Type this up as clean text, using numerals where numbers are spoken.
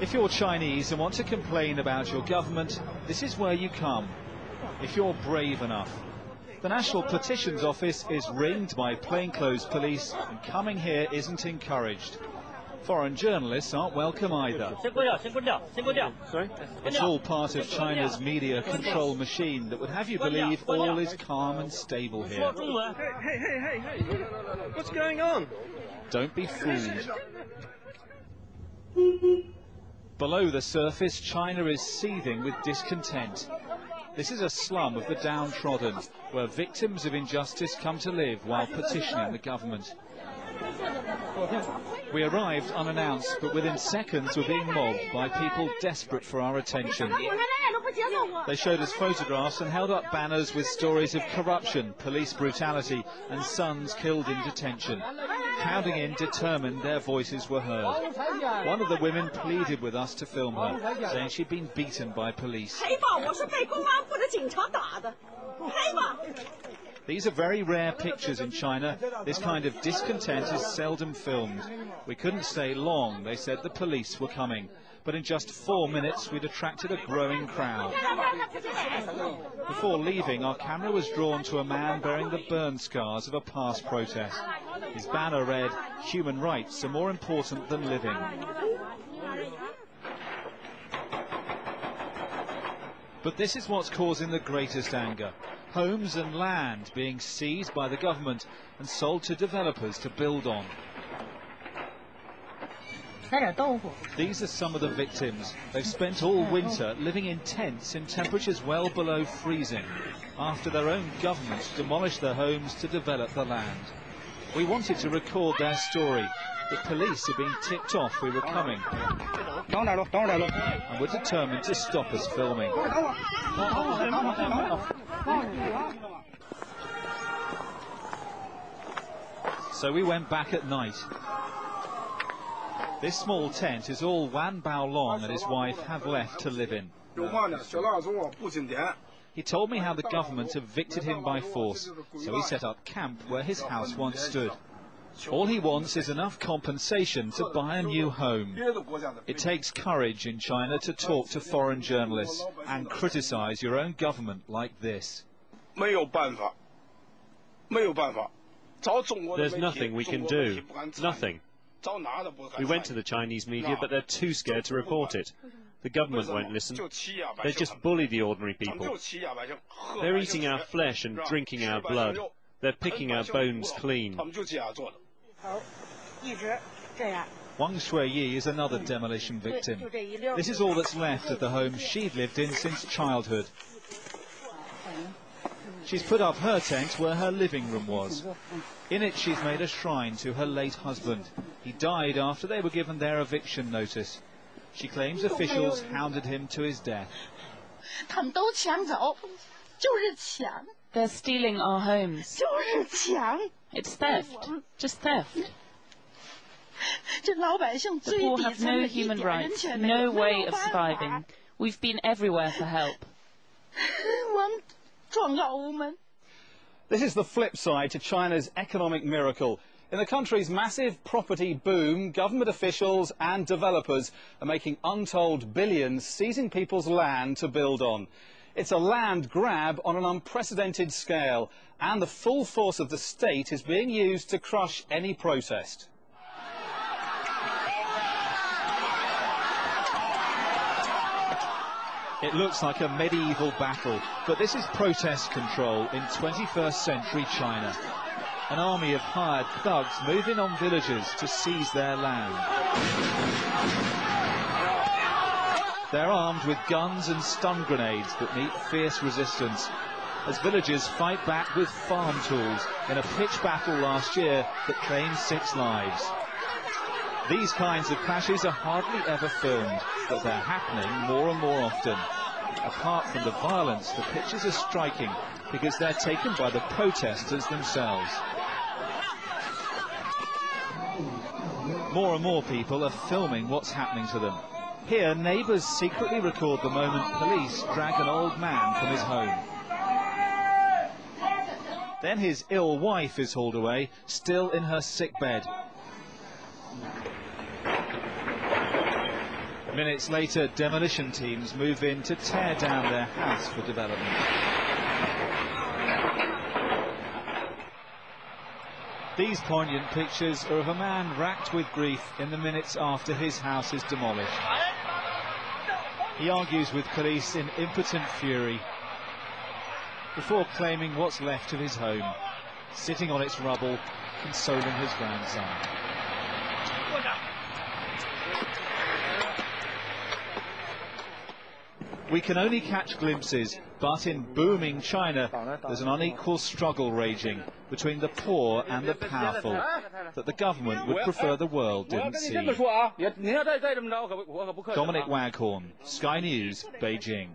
If you're Chinese and want to complain about your government, this is where you come, if you're brave enough. The National Petitions Office is ringed by plainclothes police, and coming here isn't encouraged. Foreign journalists aren't welcome either. Sorry? It's all part of China's media control machine that would have you believe all is calm and stable here. Hey, what's going on? Don't be fooled. Below the surface, China is seething with discontent. This is a slum of the downtrodden, where victims of injustice come to live while petitioning the government. We arrived unannounced, but within seconds were being mobbed by people desperate for our attention. They showed us photographs and held up banners with stories of corruption, police brutality and sons killed in detention. Crowding in, determined their voices were heard. One of the women pleaded with us to film her, saying she'd been beaten by police. These are very rare pictures in China. This kind of discontent is seldom filmed. We couldn't stay long. They said the police were coming. But in just 4 minutes, we'd attracted a growing crowd. Before leaving, our camera was drawn to a man bearing the burn scars of a past protest. His banner read, "Human rights are more important than living." But this is what's causing the greatest anger. Homes and land being seized by the government and sold to developers to build on. These are some of the victims. They've spent all winter living in tents in temperatures well below freezing, after their own government demolished their homes to develop the land. We wanted to record their story, but police had been tipped off we were coming, and were determined to stop us filming. So we went back at night. This small tent is all Wan Baolong and his wife have left to live in. He told me how the government evicted him by force, so he set up camp where his house once stood. All he wants is enough compensation to buy a new home. It takes courage in China to talk to foreign journalists and criticize your own government like this. There's nothing we can do. Nothing. We went to the Chinese media, but they're too scared to report it. The government won't listen. They just bully the ordinary people. They're eating our flesh and drinking our blood. They're picking our bones clean. Wang Shuiyi is another demolition victim. This is all that's left of the home she'd lived in since childhood. She's put up her tent where her living room was. In it she's made a shrine to her late husband. He died after they were given their eviction notice. She claims officials hounded him to his death. They're stealing our homes. It's theft. Just theft. The poor have no human rights, no way of surviving. We've been everywhere for help. This is the flip side to China's economic miracle. In the country's massive property boom, government officials and developers are making untold billions seizing people's land to build on. It's a land grab on an unprecedented scale, and the full force of the state is being used to crush any protest. It looks like a medieval battle, but this is protest control in 21st century China. An army of hired thugs move in on villagers to seize their land. They're armed with guns and stun grenades that meet fierce resistance, as villagers fight back with farm tools in a pitched battle last year that claimed 6 lives. These kinds of clashes are hardly ever filmed, but they're happening more and more often. Apart from the violence, the pictures are striking because they're taken by the protesters themselves. More and more people are filming what's happening to them. Here, neighbours secretly record the moment police drag an old man from his home. Then his ill wife is hauled away, still in her sick bed. Minutes later, demolition teams move in to tear down their house for development. These poignant pictures are of a man racked with grief in the minutes after his house is demolished. He argues with police in impotent fury before claiming what's left of his home, sitting on its rubble, consoling his grandson. We can only catch glimpses, but in booming China, there's an unequal struggle raging between the poor and the powerful that the government would prefer the world didn't see. Dominic Waghorn, Sky News, Beijing.